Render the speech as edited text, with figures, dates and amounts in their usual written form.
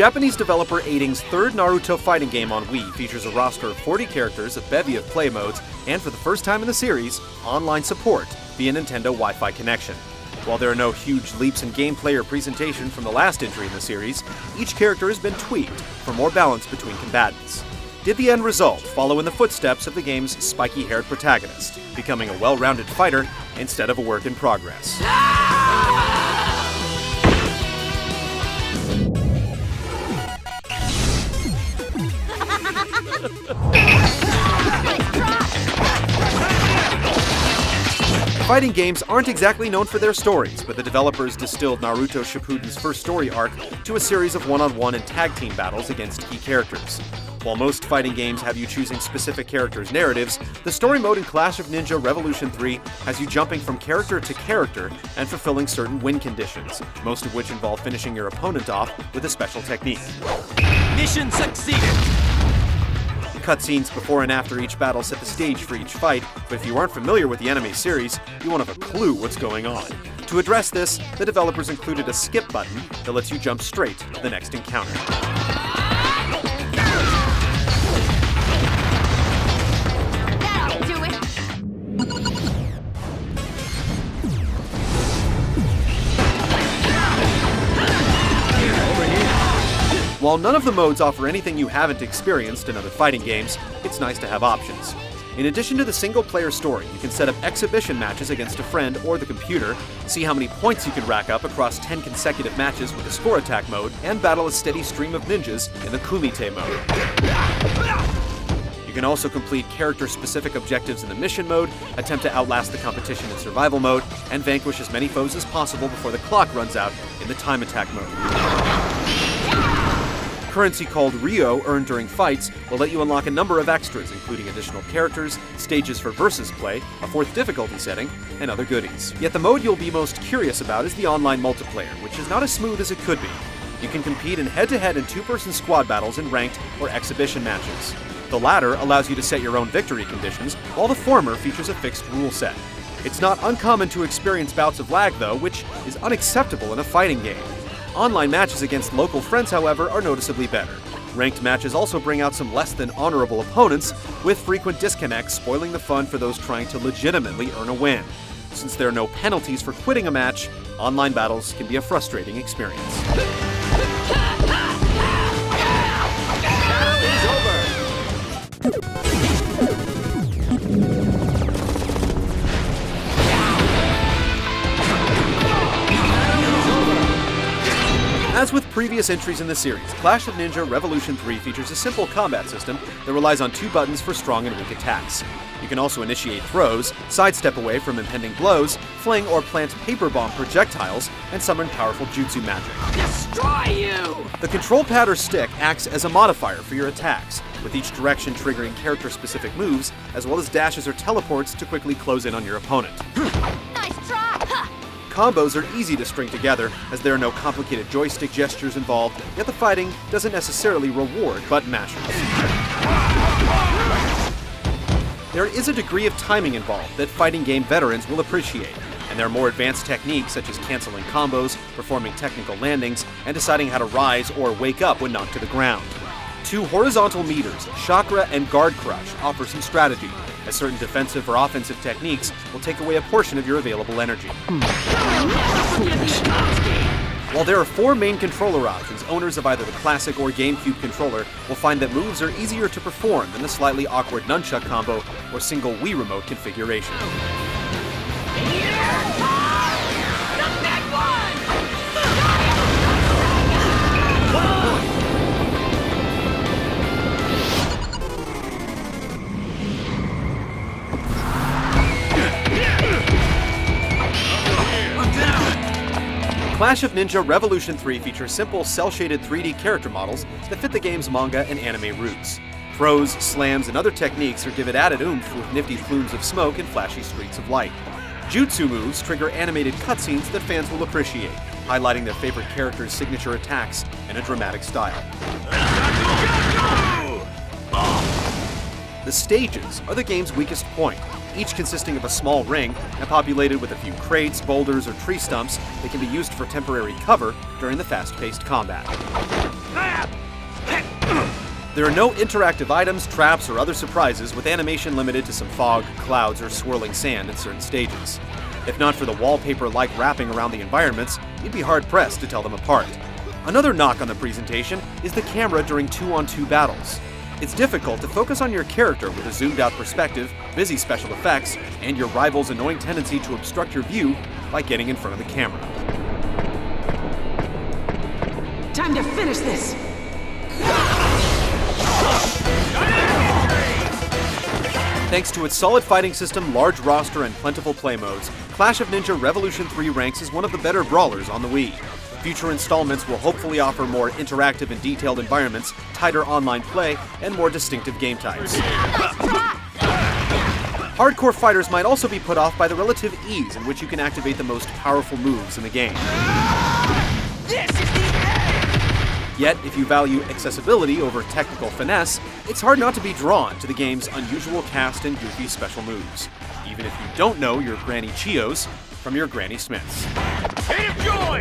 Japanese developer Eighting's third Naruto fighting game on Wii features a roster of 40 characters, a bevy of play modes, and for the first time in the series, online support via Nintendo Wi-Fi connection. While there are no huge leaps in gameplay or presentation from the last entry in the series, each character has been tweaked for more balance between combatants. Did the end result follow in the footsteps of the game's spiky-haired protagonist, becoming a well-rounded fighter instead of a work in progress? Fighting games aren't exactly known for their stories, but the developers distilled Naruto Shippuden's first story arc to a series of one-on-one and tag team battles against key characters. While most fighting games have you choosing specific characters' narratives, the story mode in Clash of Ninja Revolution 3 has you jumping from character to character and fulfilling certain win conditions, most of which involve finishing your opponent off with a special technique. Mission succeeded! Cutscenes before and after each battle set the stage for each fight, but if you aren't familiar with the anime series, you won't have a clue what's going on. To address this, the developers included a skip button that lets you jump straight to the next encounter. That'll do it! While none of the modes offer anything you haven't experienced in other fighting games, it's nice to have options. In addition to the single-player story, you can set up exhibition matches against a friend or the computer, see how many points you can rack up across 10 consecutive matches with the score attack mode, and battle a steady stream of ninjas in the Kumite mode. You can also complete character-specific objectives in the mission mode, attempt to outlast the competition in survival mode, and vanquish as many foes as possible before the clock runs out in the time attack mode. Currency called Ryo earned during fights will let you unlock a number of extras, including additional characters, stages for versus play, a fourth difficulty setting, and other goodies. Yet the mode you'll be most curious about is the online multiplayer, which is not as smooth as it could be. You can compete in head-to-head and two-person squad battles in ranked or exhibition matches. The latter allows you to set your own victory conditions, while the former features a fixed rule set. It's not uncommon to experience bouts of lag, though, which is unacceptable in a fighting game. Online matches against local friends, however, are noticeably better. Ranked matches also bring out some less than honorable opponents, with frequent disconnects spoiling the fun for those trying to legitimately earn a win. Since there are no penalties for quitting a match, online battles can be a frustrating experience. As with previous entries in the series, Clash of Ninja Revolution 3 features a simple combat system that relies on two buttons for strong and weak attacks. You can also initiate throws, sidestep away from impending blows, fling or plant paper bomb projectiles, and summon powerful jutsu magic. Destroy you! The control pad or stick acts as a modifier for your attacks, with each direction triggering character-specific moves, as well as dashes or teleports to quickly close in on your opponent. Nice try! Combos are easy to string together, as there are no complicated joystick gestures involved, yet the fighting doesn't necessarily reward button mashers. There is a degree of timing involved that fighting game veterans will appreciate, and there are more advanced techniques such as canceling combos, performing technical landings, and deciding how to rise or wake up when knocked to the ground. Two horizontal meters, Chakra and Guard Crush, offer some strategy, as certain defensive or offensive techniques will take away a portion of your available energy. While there are four main controller options, owners of either the classic or GameCube controller will find that moves are easier to perform than the slightly awkward nunchuck combo or single Wii remote configuration. Clash of Ninja Revolution 3 features simple cel-shaded 3D character models that fit the game's manga and anime roots. Throws, slams, and other techniques are given added oomph with nifty plumes of smoke and flashy streaks of light. Jutsu moves trigger animated cutscenes that fans will appreciate, highlighting their favorite characters' signature attacks in a dramatic style. The stages are the game's weakest point, each consisting of a small ring and populated with a few crates, boulders, or tree stumps that can be used for temporary cover during the fast-paced combat. There are no interactive items, traps, or other surprises, with animation limited to some fog, clouds, or swirling sand in certain stages. If not for the wallpaper-like wrapping around the environments, you'd be hard-pressed to tell them apart. Another knock on the presentation is the camera during 2-on-2 battles. It's difficult to focus on your character with a zoomed-out perspective, busy special effects, and your rival's annoying tendency to obstruct your view by getting in front of the camera. Time to finish this! Thanks to its solid fighting system, large roster, and plentiful play modes, Clash of Ninja Revolution 3 ranks as one of the better brawlers on the Wii. Future installments will hopefully offer more interactive and detailed environments, tighter online play, and more distinctive game types. Hardcore fighters might also be put off by the relative ease in which you can activate the most powerful moves in the game. This is the end! Yet, if you value accessibility over technical finesse, it's hard not to be drawn to the game's unusual cast and goofy special moves, even if you don't know your Granny Chios from your Granny Smiths. Gate of Joy!